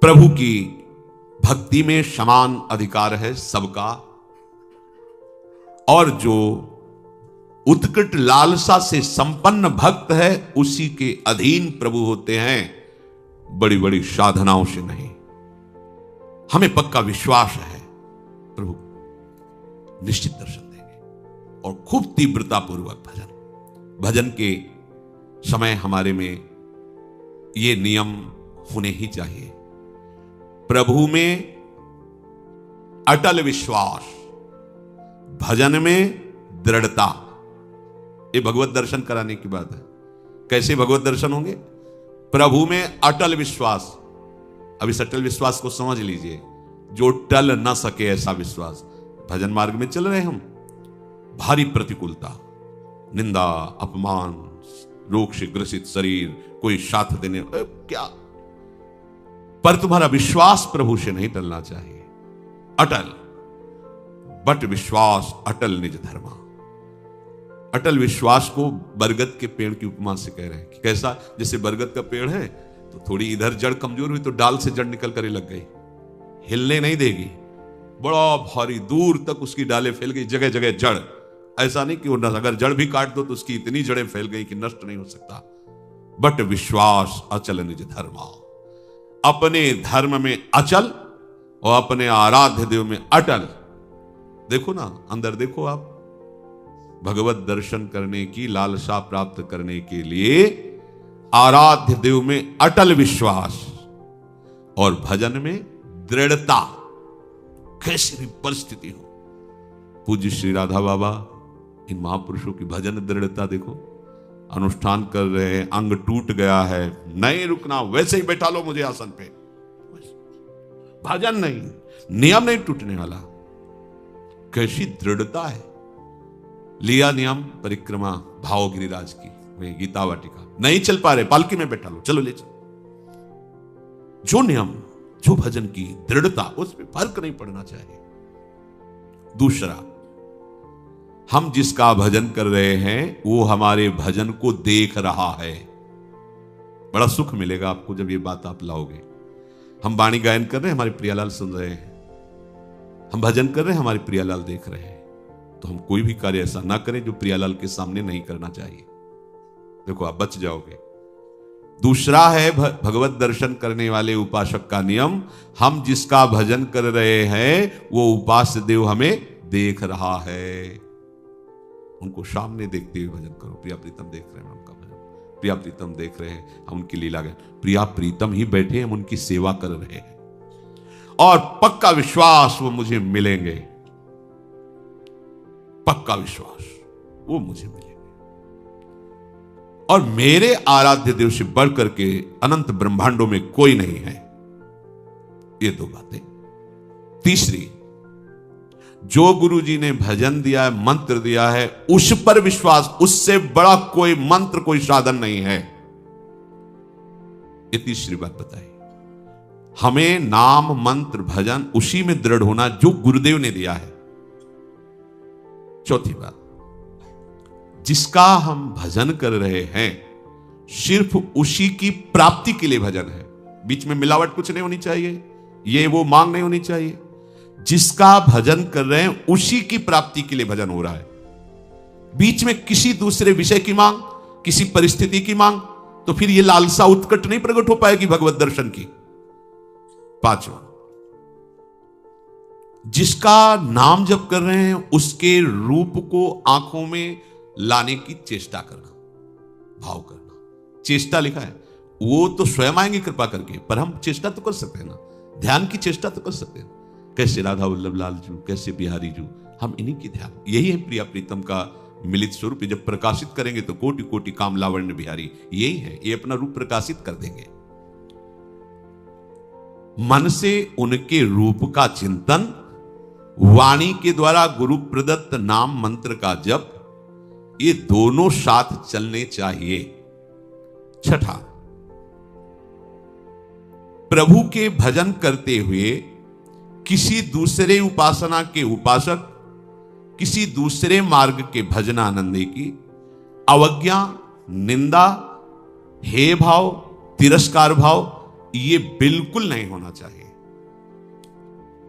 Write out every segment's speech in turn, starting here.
प्रभु की भक्ति में समान अधिकार है सबका, और जो उत्कट लालसा से संपन्न भक्त है उसी के अधीन प्रभु होते हैं, बड़ी बड़ी साधनाओं से नहीं। हमें पक्का विश्वास है प्रभु निश्चित दर्शन देंगे, और खूब तीव्रता पूर्वक भजन के समय हमारे में ये नियम होने ही चाहिए। प्रभु में अटल विश्वास, भजन में दृढ़ता। ये भगवत दर्शन कराने की बात है। कैसे भगवत दर्शन होंगे? प्रभु में अटल विश्वास। अब इस अटल विश्वास को समझ लीजिए, जो टल ना सके ऐसा विश्वास। भजन मार्ग में चल रहे हम, भारी प्रतिकूलता, निंदा, अपमान, रोग से ग्रसित शरीर, कोई साथ देने क्या, पर तुम्हारा विश्वास प्रभु से नहीं टलना चाहिए। अटल, बट विश्वास अटल निज धर्मा। अटल विश्वास को बरगद के पेड़ की उपमा से कह रहे हैं कि कैसा, जैसे बरगद का पेड़ है तो थोड़ी इधर जड़ कमजोर हुई तो डाल से जड़ निकल कर लग गई, हिलने नहीं देगी, बड़ा भारी दूर तक उसकी डालें फैल गई, जगह जगह जड़। ऐसा नहीं कि वो अगर जड़ भी काट दो तो उसकी इतनी जड़ें फैल गई कि नष्ट नहीं हो सकता। बट विश्वास अचल निज धर्मा, अपने धर्म में अचल और अपने आराध्य देव में अटल। देखो ना, अंदर देखो आप, भगवत दर्शन करने की लालसा प्राप्त करने के लिए आराध्य देव में अटल विश्वास और भजन में दृढ़ता, कैसी भी परिस्थिति हो। पूज्य श्री राधा बाबा, इन महापुरुषों की भजन दृढ़ता देखो। अनुष्ठान कर रहे हैं, अंग टूट गया है, नहीं रुकना, वैसे ही बैठा लो मुझे आसन पे। भजन नहीं, नियम नहीं टूटने वाला। कैसी दृढ़ता है। लिया नियम परिक्रमा भाव गिरिराज की, वही गीता वाटिका, नहीं चल पा रहे, पालकी में बैठा लो, चलो ले चलो। जो नियम, जो भजन की दृढ़ता, उसमें फर्क नहीं पड़ना चाहिए। दूसरा, हम जिसका भजन कर रहे हैं वो हमारे भजन को देख रहा है। बड़ा सुख मिलेगा आपको जब ये बात आप लाओगे। हम वाणी गायन कर रहे हैं, हमारे प्रियालाल सुन रहे हैं, हम भजन कर रहे हैं, हमारे प्रियालाल देख रहे हैं, तो हम कोई भी कार्य ऐसा ना करें जो प्रियालाल के सामने नहीं करना चाहिए। देखो आप बच जाओगे। दूसरा है भगवत दर्शन करने वाले उपासक का नियम, हम जिसका भजन कर रहे हैं वो उपास्य देव हमें देख रहा है। उनको सामने देखते हुए भजन करो। प्रिया प्रीतम देख रहे हैं उनका भजन, प्रिया प्रीतम देख रहे हैं, हम उनकी लीला गाएं। प्रिया प्रीतम ही बैठे, हम उनकी सेवा कर रहे हैं, और पक्का विश्वास वो मुझे मिलेंगे। पक्का विश्वास वो मुझे मिलेंगे, और मेरे आराध्य देव से बढ़ करके अनंत ब्रह्मांडों में कोई नहीं है। ये दो बातें। तीसरी, जो गुरु जी ने भजन दिया है, मंत्र दिया है, उस पर विश्वास, उससे बड़ा कोई मंत्र, कोई साधन नहीं है। ये तीसरी बात बताई। हमें नाम मंत्र भजन उसी में दृढ़ होना जो गुरुदेव ने दिया है। चौथी बात, जिसका हम भजन कर रहे हैं सिर्फ उसी की प्राप्ति के लिए भजन है। बीच में मिलावट कुछ नहीं होनी चाहिए, ये वो मांग नहीं होनी चाहिए। जिसका भजन कर रहे हैं उसी की प्राप्ति के लिए भजन हो रहा है। बीच में किसी दूसरे विषय की मांग, किसी परिस्थिति की मांग, तो फिर ये लालसा उत्कट नहीं प्रकट हो पाएगी भगवत दर्शन की। पांचवा, जिसका नाम जप कर रहे हैं उसके रूप को आंखों में लाने की चेष्टा करना, भाव करना। चेष्टा लिखा है, वो तो स्वयं आएंगे कृपा करके, पर हम चेष्टा तो कर सकते हैं ना, ध्यान की चेष्टा तो कर सकते हैं। कैसे राधा वल्लभ लाल जू, कैसे बिहारी जू, हम इन्हीं की ध्यान। यही है प्रिया प्रीतम का मिलित स्वरूप। जब प्रकाशित करेंगे तो कोटि कोटि काम लावण्य बिहारी, यही है, ये अपना रूप प्रकाशित कर देंगे। मन से उनके रूप का चिंतन, वाणी के द्वारा गुरु प्रदत्त नाम मंत्र का जप, ये दोनों साथ चलने चाहिए। छठा, प्रभु के भजन करते हुए किसी दूसरे उपासना के उपासक, किसी दूसरे मार्ग के भजनानंदी की अवज्ञा, निंदा, हे भाव, तिरस्कार भाव, ये बिल्कुल नहीं होना चाहिए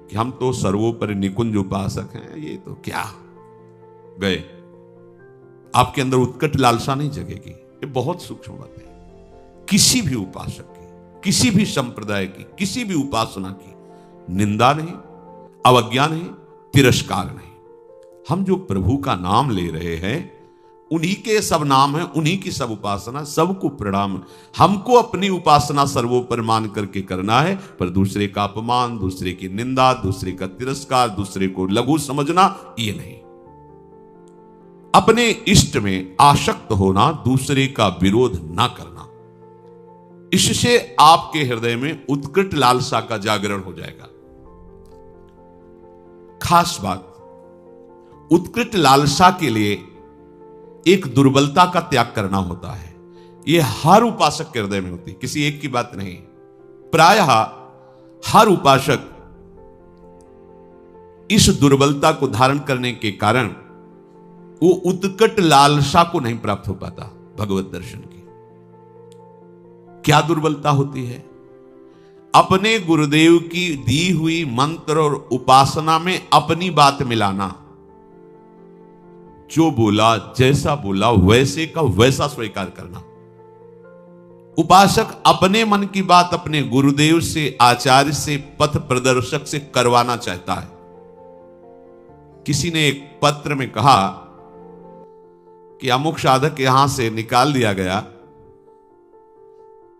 कि हम तो सर्वोपरि निकुंज उपासक हैं, ये तो क्या गए। आपके अंदर उत्कट लालसा नहीं जगेगी। ये बहुत सूक्ष्म बात है। किसी भी उपासक की, किसी भी संप्रदाय की, किसी भी उपासना की निंदा नहीं, अवज्ञा नहीं, तिरस्कार नहीं। हम जो प्रभु का नाम ले रहे हैं, उन्हीं के सब नाम है, उन्हीं की सब उपासना, सबको प्रणाम। हमको अपनी उपासना सर्वोपर मान करके करना है, पर दूसरे का अपमान, दूसरे की निंदा, दूसरे का तिरस्कार, दूसरे को लघु समझना, ये नहीं। अपने इष्ट में आसक्त होना, दूसरे का विरोध ना करना, इससे आपके हृदय में उत्कट लालसा का जागरण हो जाएगा। खास बात, उत्कृष्ट लालसा के लिए एक दुर्बलता का त्याग करना होता है। यह हर उपासक के हृदय में होती है, किसी एक की बात नहीं। प्रायः हर उपासक इस दुर्बलता को धारण करने के कारण वो उत्कट लालसा को नहीं प्राप्त हो पाता। भगवत दर्शन की क्या दुर्बलता होती है? अपने गुरुदेव की दी हुई मंत्र और उपासना में अपनी बात मिलाना। जो बोला, जैसा बोला, वैसे का वैसा स्वीकार करना। उपासक अपने मन की बात अपने गुरुदेव से, आचार्य से, पथ प्रदर्शक से करवाना चाहता है। किसी ने एक पत्र में कहा कि अमुक साधक यहां से निकाल दिया गया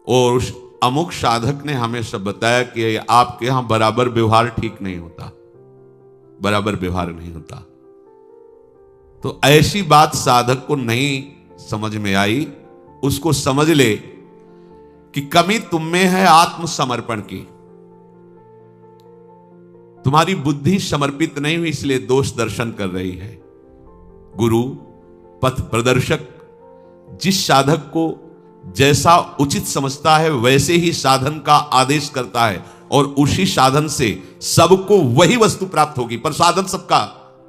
और उस अमुक साधक ने हमें सब बताया कि आपके यहां बराबर व्यवहार ठीक नहीं होता, बराबर व्यवहार नहीं होता। तो ऐसी बात साधक को नहीं समझ में आई। उसको समझ ले कि कमी तुम में है आत्मसमर्पण की। तुम्हारी बुद्धि समर्पित नहीं हुई, इसलिए दोष दर्शन कर रही है। गुरु पथ प्रदर्शक जिस साधक को जैसा उचित समझता है वैसे ही साधन का आदेश करता है और उसी साधन से सबको वही वस्तु प्राप्त होगी, पर साधन सबका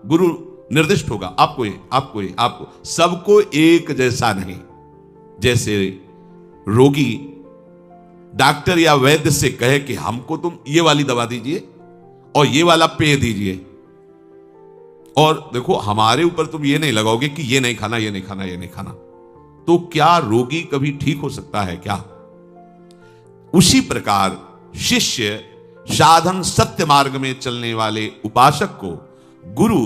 गुरु निर्दिष्ट होगा। आपको सबको एक जैसा नहीं। जैसे रोगी डॉक्टर या वैद्य से कहे कि हमको तुम ये वाली दवा दीजिए और ये वाला पेय दीजिए, और देखो हमारे ऊपर तुम ये नहीं लगाओगे कि ये नहीं खाना, ये नहीं खाना, ये नहीं खाना, तो क्या रोगी कभी ठीक हो सकता है क्या? उसी प्रकार शिष्य साधन सत्य मार्ग में चलने वाले उपासक को गुरु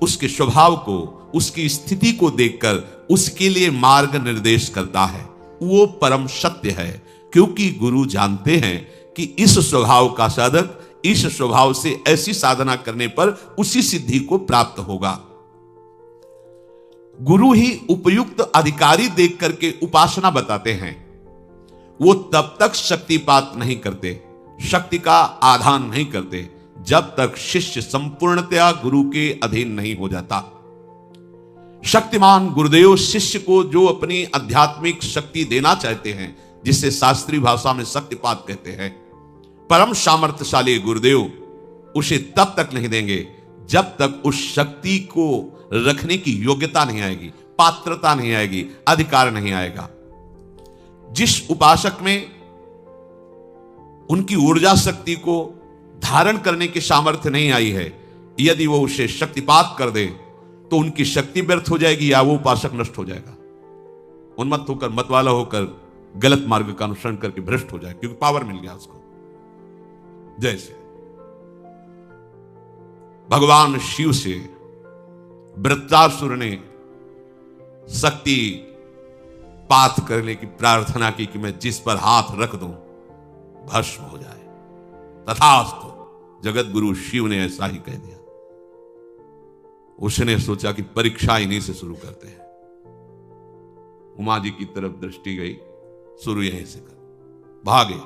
उसके स्वभाव को, उसकी स्थिति को देखकर उसके लिए मार्ग निर्देश करता है। वो परम सत्य है, क्योंकि गुरु जानते हैं कि इस स्वभाव का साधक इस स्वभाव से ऐसी साधना करने पर उसी सिद्धि को प्राप्त होगा। गुरु ही उपयुक्त अधिकारी देख करके उपासना बताते हैं। वो तब तक शक्तिपात नहीं करते, शक्ति का आधान नहीं करते, जब तक शिष्य संपूर्णतया गुरु के अधीन नहीं हो जाता। शक्तिमान गुरुदेव शिष्य को जो अपनी आध्यात्मिक शक्ति देना चाहते हैं, जिसे शास्त्रीय भाषा में शक्तिपात कहते हैं, परम सामर्थ्यशाली गुरुदेव उसे तब तक नहीं देंगे जब तक उस शक्ति को रखने की योग्यता नहीं आएगी, पात्रता नहीं आएगी, अधिकार नहीं आएगा। जिस उपासक में उनकी ऊर्जा शक्ति को धारण करने की सामर्थ्य नहीं आई है, यदि वो उसे शक्तिपात कर दे तो उनकी शक्ति व्यर्थ हो जाएगी या वो उपासक नष्ट हो जाएगा। उन्मत्त होकर, मतवाला होकर गलत मार्ग का अनुसरण करके भ्रष्ट हो जाएगा, क्योंकि पावर मिल गया उसको। जैसे भगवान शिव से वृत्रासुर ने शक्ति पात करने की प्रार्थना की कि मैं जिस पर हाथ रख दूं भस्म हो जाए, तथास्तु। जगत गुरु शिव ने ऐसा ही कह दिया। उसने सोचा कि परीक्षा इन्हीं से शुरू करते हैं। उमा जी की तरफ दृष्टि गई, शुरू यहीं से कर, भागे।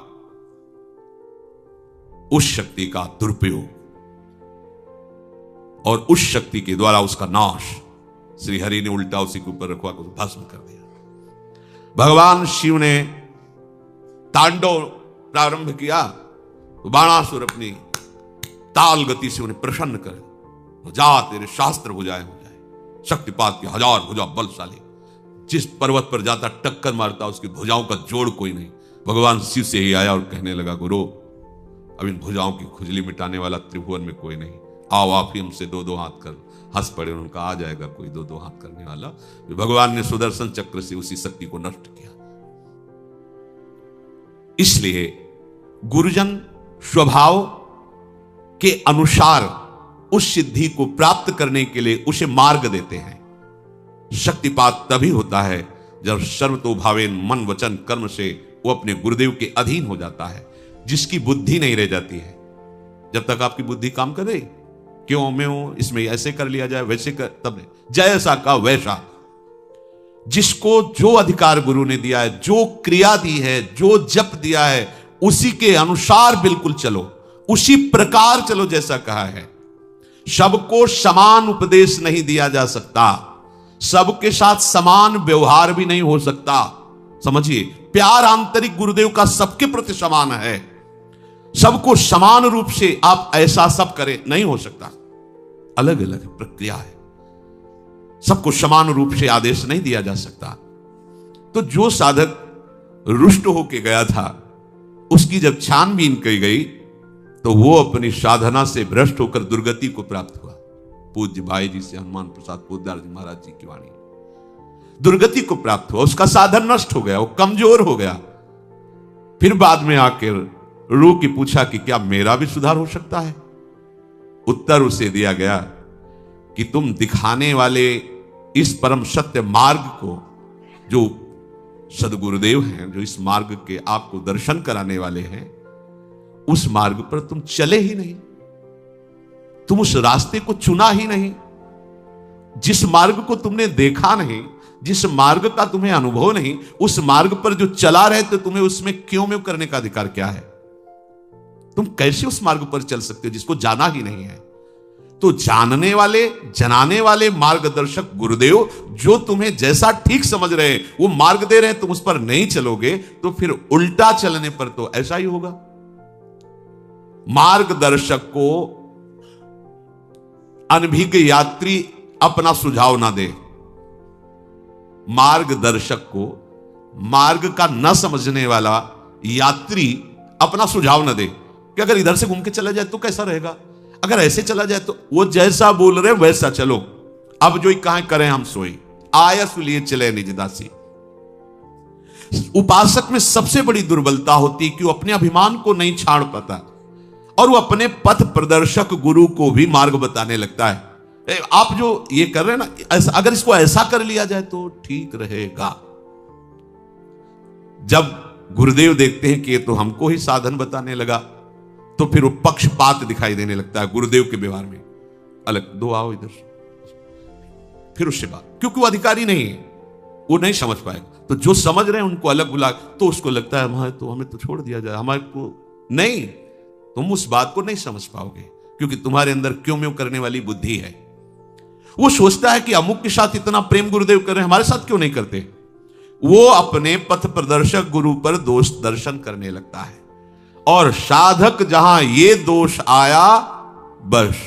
उस शक्ति का दुरुपयोग और उस शक्ति के द्वारा उसका नाश श्री हरि ने उल्टा उसी के ऊपर रखवा को भस्म कर दिया। भगवान शिव ने तांडव प्रारंभ किया तो बाणासुर अपनी ताल गति से उन्हें प्रसन्न कर, जा तेरे शास्त्र भुजाएं हो जाए। शक्तिपात की 1000 भुजा बलशाली, जिस पर्वत पर जाता टक्कर मारता, उसकी भुजाओं का जोड़ कोई नहीं। भगवान शिव से ही आया और कहने लगा, गुरु अब इन भुजाओं की खुजली मिटाने वाला त्रिभुवन में कोई नहीं, आओ आप ही हमसे दो दो हाथ कर। हंस पड़े, उनका आ जाएगा कोई दो दो हाथ करने वाला। भगवान ने सुदर्शन चक्र से उसी शक्ति को नष्ट किया। इसलिए गुरुजन स्वभाव के अनुसार उस सिद्धि को प्राप्त करने के लिए उसे मार्ग देते हैं। शक्तिपात तभी होता है जब सर्वतोभावेन मन वचन कर्म से वो अपने गुरुदेव के अधीन हो जाता है, जिसकी बुद्धि नहीं रह जाती है। जब तक आपकी बुद्धि काम करे, क्यों मैं हूं, इसमें ऐसे कर लिया जाए वैसे कर, तब नहीं, जैसा का वैसा। जिसको जो अधिकार गुरु ने दिया है, जो क्रिया दी है, जो जप दिया है, उसी के अनुसार बिल्कुल चलो, उसी प्रकार चलो जैसा कहा है। सबको समान उपदेश नहीं दिया जा सकता, सबके साथ समान व्यवहार भी नहीं हो सकता। समझिए, प्यार आंतरिक गुरुदेव का सबके प्रति समान है। सबको समान रूप से आप ऐसा सब करें, नहीं हो सकता। अलग अलग प्रक्रिया है, सबको समान रूप से आदेश नहीं दिया जा सकता। तो जो साधक रुष्ट होके गया था, उसकी जब छानबीन की गई तो वो अपनी साधना से भ्रष्ट होकर दुर्गति को प्राप्त हुआ। पूज्य भाई जी से हनुमान प्रसाद पोद्दार जी महाराज जी की वाणी, दुर्गति को प्राप्त हुआ, उसका साधन नष्ट हो गया, वो कमजोर हो गया। फिर बाद में आकर रो के पूछा कि क्या मेरा भी सुधार हो सकता है? उत्तर उसे दिया गया कि तुम दिखाने वाले इस परम सत्य मार्ग को, जो सदगुरुदेव हैं, जो इस मार्ग के आपको दर्शन कराने वाले हैं, उस मार्ग पर तुम चले ही नहीं, तुम उस रास्ते को चुना ही नहीं। जिस मार्ग को तुमने देखा नहीं, जिस मार्ग का तुम्हें अनुभव नहीं, उस मार्ग पर जो चला रहे तो तुम्हें उसमें क्यों में करने का अधिकार क्या है? तुम कैसे उस मार्ग पर चल सकते हो जिसको जाना ही नहीं है? तो जानने वाले, जनाने वाले मार्गदर्शक गुरुदेव जो तुम्हें जैसा ठीक समझ रहे हैं, वो मार्ग दे रहे हैं, तुम उस पर नहीं चलोगे तो फिर उल्टा चलने पर तो ऐसा ही होगा। मार्गदर्शक को अनभिज्ञ यात्री अपना सुझाव ना दे। मार्गदर्शक को मार्ग का न समझने वाला यात्री अपना सुझाव न दे कि अगर इधर से घूम के चला जाए तो कैसा रहेगा, अगर ऐसे चला जाए तो। वो जैसा बोल रहे वैसा चलो। अब जो कहां करें हम सोई, आयस लिए चले निज दासी। उपासक में सबसे बड़ी दुर्बलता होती है कि वो अपने अभिमान को नहीं छाड़ पाता और वो अपने पथ प्रदर्शक गुरु को भी मार्ग बताने लगता है। आप जो ये कर रहे हैं ना, ऐसा, अगर इसको ऐसा कर लिया जाए तो ठीक रहेगा। जब गुरुदेव देखते हैं कि ये तो हमको ही साधन बताने लगा, तो फिर वो पक्षपात दिखाई देने लगता है गुरुदेव के व्यवहार में। अलग दो आओ इधर, फिर उससे बात, क्योंकि वो अधिकारी नहीं है, वो नहीं समझ पाएगा। तो जो समझ रहे हैं उनको अलग बुला, तो उसको लगता है हमें तो छोड़ दिया जाए, हमारे को नहीं। तुम उस बात को नहीं समझ पाओगे क्योंकि तुम्हारे अंदर क्यों म्यों करने वाली बुद्धि है। वो सोचता है कि अमुक के साथ इतना प्रेम गुरुदेव कर रहे हैं, हमारे साथ क्यों नहीं करते। वो अपने पथ प्रदर्शक गुरु पर दोष दर्शन करने लगता है और साधक जहां ये दोष आया, बस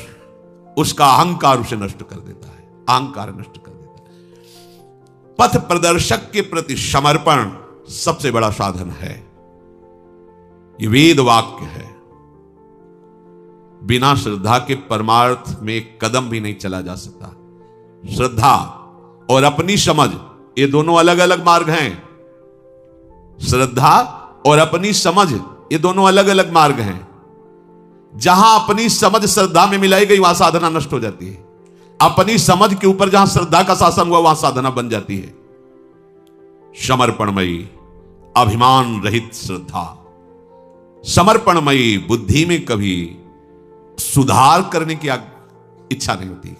उसका अहंकार उसे नष्ट कर देता है, अहंकार नष्ट कर देता है। पथ प्रदर्शक के प्रति समर्पण सबसे बड़ा साधन है। ये वेद वाक्य है। बिना श्रद्धा के परमार्थ में एक कदम भी नहीं चला जा सकता। श्रद्धा और अपनी समझ, ये दोनों अलग अलग मार्ग हैं। श्रद्धा और अपनी समझ, ये दोनों अलग अलग मार्ग हैं। जहां अपनी समझ श्रद्धा में मिलाई गई, वहां साधना नष्ट हो जाती है। अपनी समझ के ऊपर जहां श्रद्धा का शासन हुआ, वहां साधना बन जाती है। समर्पणमयी, अभिमान रहित श्रद्धा, समर्पणमयी बुद्धि में कभी सुधार करने की इच्छा नहीं होती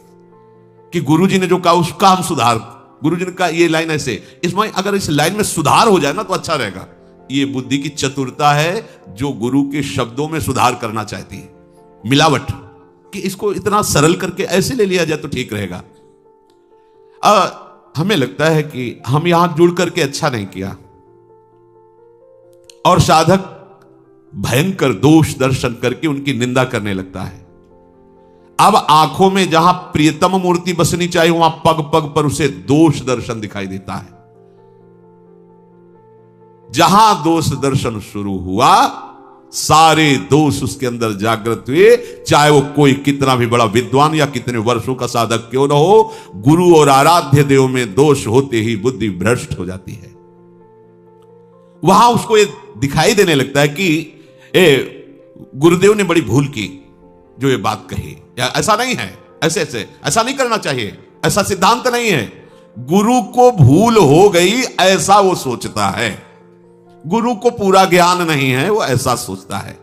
कि गुरुजी ने जो कहा उसका हम सुधार। गुरुजी ने कहा ये लाइन ऐसे, इसमें अगर इस लाइन में सुधार हो जाए ना तो अच्छा रहेगा। ये बुद्धि की चतुरता है जो गुरु के शब्दों में सुधार करना चाहती है। मिलावट कि इसको इतना सरल करके ऐसे ले लिया जाए तो ठीक रहेगा। हमें लगता है कि हम यहां जुड़ करके अच्छा नहीं किया और साधक भयंकर दोष दर्शन करके उनकी निंदा करने लगता है। अब आंखों में जहां प्रियतम मूर्ति बसनी चाहिए, वहां पग पग पर उसे दोष दर्शन दिखाई देता है। जहां दोष दर्शन शुरू हुआ, सारे दोष उसके अंदर जागृत हुए। चाहे वो कोई कितना भी बड़ा विद्वान या कितने वर्षों का साधक क्यों न हो, गुरु और आराध्य देव में दोष होते ही बुद्धि भ्रष्ट हो जाती है। वहां उसको ये दिखाई देने लगता है कि गुरुदेव ने बड़ी भूल की जो ये बात कही, या ऐसा नहीं है, ऐसा नहीं करना चाहिए, ऐसा सिद्धांत नहीं है। गुरु को भूल हो गई ऐसा वो सोचता है, गुरु को पूरा ज्ञान नहीं है, वो ऐसा सोचता है।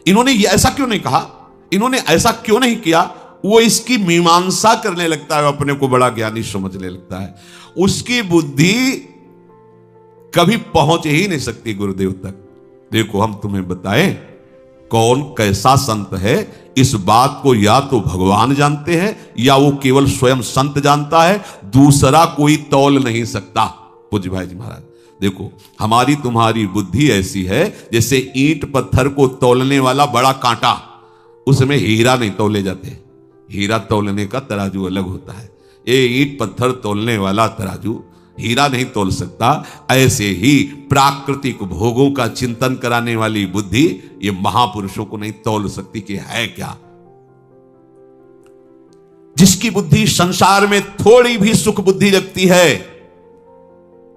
इन्होंने ये ऐसा क्यों नहीं कहा, इन्होंने ऐसा क्यों नहीं किया, वो इसकी मीमांसा करने लगता है, अपने को बड़ा ज्ञानी समझने लगता है। उसकी बुद्धि कभी पहुंच ही नहीं सकती गुरुदेव तक। देखो, हम तुम्हें बताएं कौन कैसा संत है, इस बात को या तो भगवान जानते हैं या वो केवल स्वयं संत जानता है, दूसरा कोई तौल नहीं सकता। पूज्य भाई जी महाराज, देखो, हमारी तुम्हारी बुद्धि ऐसी है जैसे ईंट पत्थर को तौलने वाला बड़ा कांटा, उसमें हीरा नहीं तौले जाते, हीरा तौलने का तराजू अलग होता है। ये ईंट पत्थर तौलने वाला तराजू हीरा नहीं तोल सकता। ऐसे ही प्राकृतिक भोगों का चिंतन कराने वाली बुद्धि ये महापुरुषों को नहीं तौल सकती कि है क्या। जिसकी बुद्धि संसार में थोड़ी भी सुख बुद्धि रखती है,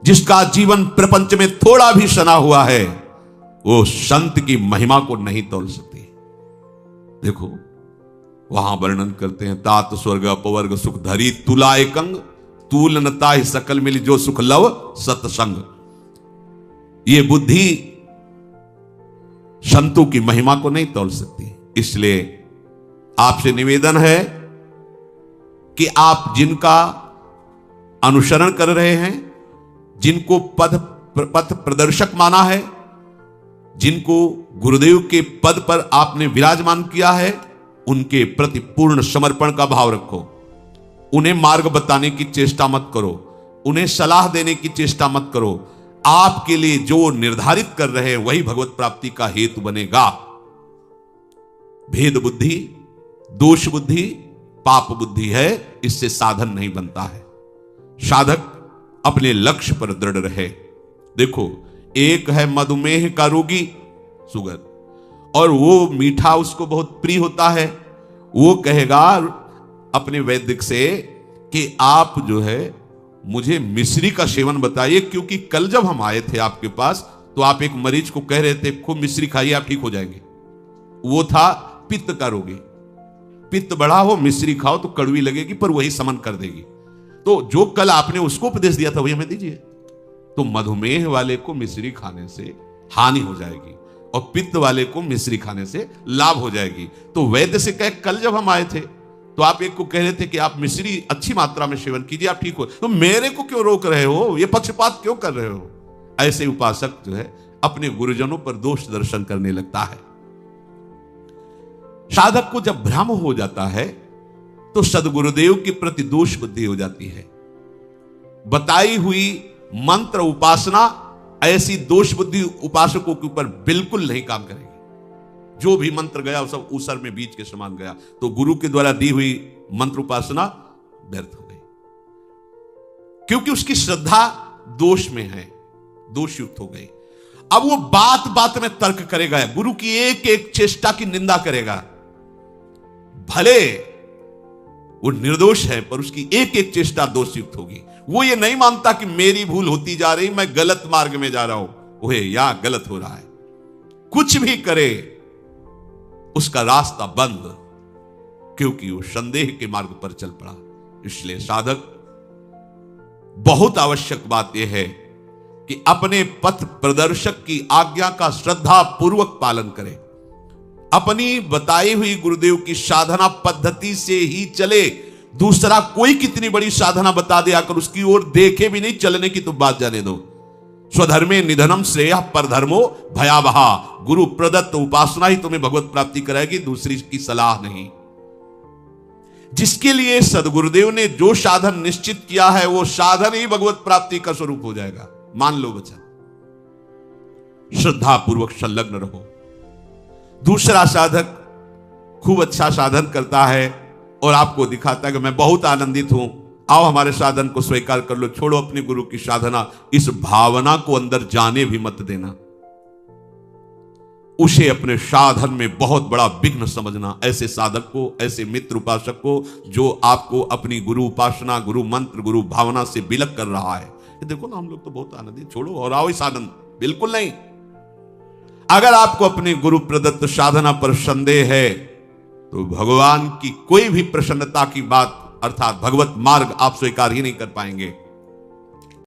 जिसका जीवन प्रपंच में थोड़ा भी सना हुआ है, वो संत की महिमा को नहीं तौल सकती। देखो, वहां वर्णन करते हैं, तात स्वर्ग अपवर्ग सुख धरी तुला एकंग, तूल नता ही सकल मिली जो सुख लव सत्संग। ये बुद्धि संतों की महिमा को नहीं तौल सकती। इसलिए आपसे निवेदन है कि आप जिनका अनुसरण कर रहे हैं, जिनको पथ प्रदर्शक माना है, जिनको गुरुदेव के पद पर आपने विराजमान किया है, उनके प्रति पूर्ण समर्पण का भाव रखो। उन्हें मार्ग बताने की चेष्टा मत करो, उन्हें सलाह देने की चेष्टा मत करो। आपके लिए जो निर्धारित कर रहे हैं वही भगवत प्राप्ति का हेतु बनेगा। भेद बुद्धि, दोष बुद्धि, पाप बुद्धि है, इससे साधन नहीं बनता है। साधक अपने लक्ष्य पर दृढ़ रहे। देखो, एक है मधुमेह का रोगी, शुगर, और वो मीठा उसको बहुत प्रिय होता है। वो कहेगा अपने वैद्य से कि आप जो है मुझे मिश्री का सेवन बताइए, क्योंकि कल जब हम आए थे आपके पास तो आप एक मरीज को कह रहे थे खूब मिश्री खाइए आप ठीक हो जाएंगे। वो था पित्त का रोगी। पित्त बढ़ा हो, मिश्री खाओ तो कड़वी लगेगी पर वही समन कर देगी। तो जो कल आपने उसको उपदेश दिया था वही हमें दीजिए। तो मधुमेह वाले को मिश्री खाने से हानि हो जाएगी और पित्त वाले को मिश्री खाने से लाभ हो जाएगी। तो वैद्य से कहे कल जब हम आए थे तो आप एक को कह रहे थे कि आप मिश्री अच्छी मात्रा में सेवन कीजिए आप ठीक हो, तो मेरे को क्यों रोक रहे हो, ये पक्षपात क्यों कर रहे हो। ऐसे उपासक जो है अपने गुरुजनों पर दोष दर्शन करने लगता है। साधक को जब भ्रम हो जाता है तो सदगुरुदेव के प्रति दोष बुद्धि हो जाती है। बताई हुई मंत्र उपासना ऐसी दोष बुद्धि उपासकों के ऊपर बिल्कुल नहीं काम करेगी। जो भी मंत्र गया वो सब ऊसर में बीज के समान गया। तो गुरु के द्वारा दी हुई मंत्र उपासना व्यर्थ हो गई, क्योंकि उसकी श्रद्धा दोष में है, दोष युक्त हो गई। अब वो बात बात में तर्क करेगा, गुरु की एक एक चेष्टा की निंदा करेगा। भले वो निर्दोष है पर उसकी एक एक चेष्टा दोष युक्त होगी। वो ये नहीं मानता कि मेरी भूल होती जा रही, मैं गलत मार्ग में जा रहा हूं, वो या गलत हो रहा है। कुछ भी करे उसका रास्ता बंद, क्योंकि वो संदेह के मार्ग पर चल पड़ा। इसलिए साधक बहुत आवश्यक बात यह है कि अपने पथ प्रदर्शक की आज्ञा का श्रद्धा पूर्वक पालन करें। अपनी बताई हुई गुरुदेव की साधना पद्धति से ही चले। दूसरा कोई कितनी बड़ी साधना बता दे आकर उसकी ओर देखे भी नहीं, चलने की तो बात जाने दो। स्वधर्मे निधनम श्रेयः परधर्मो भयावहा। गुरु प्रदत्त उपासना ही तुम्हें भगवत प्राप्ति कराएगी, दूसरी की सलाह नहीं। जिसके लिए सदगुरुदेव ने जो साधन निश्चित किया है वो साधन ही भगवत प्राप्ति का स्वरूप हो जाएगा। मान लो बच्चा, श्रद्धा पूर्वक संलग्न रहो। दूसरा साधक खूब अच्छा साधन करता है और आपको दिखाता है कि मैं बहुत आनंदित हूं, आओ हमारे साधन को स्वीकार कर लो, छोड़ो अपने गुरु की साधना, इस भावना को अंदर जाने भी मत देना। उसे अपने साधन में बहुत बड़ा विघ्न समझना। ऐसे साधक को, ऐसे मित्र उपासक को जो आपको अपनी गुरु उपासना, गुरु मंत्र, गुरु भावना से विलग कर रहा है, ये देखो ना हम लोग तो बहुत आनंदित, छोड़ो और आओ इस आनंद। बिल्कुल नहीं। अगर आपको अपने गुरु प्रदत्त साधना पर संदेह है तो भगवान की कोई भी प्रसन्नता की बात अर्थात भगवत मार्ग आप स्वीकार ही नहीं कर पाएंगे।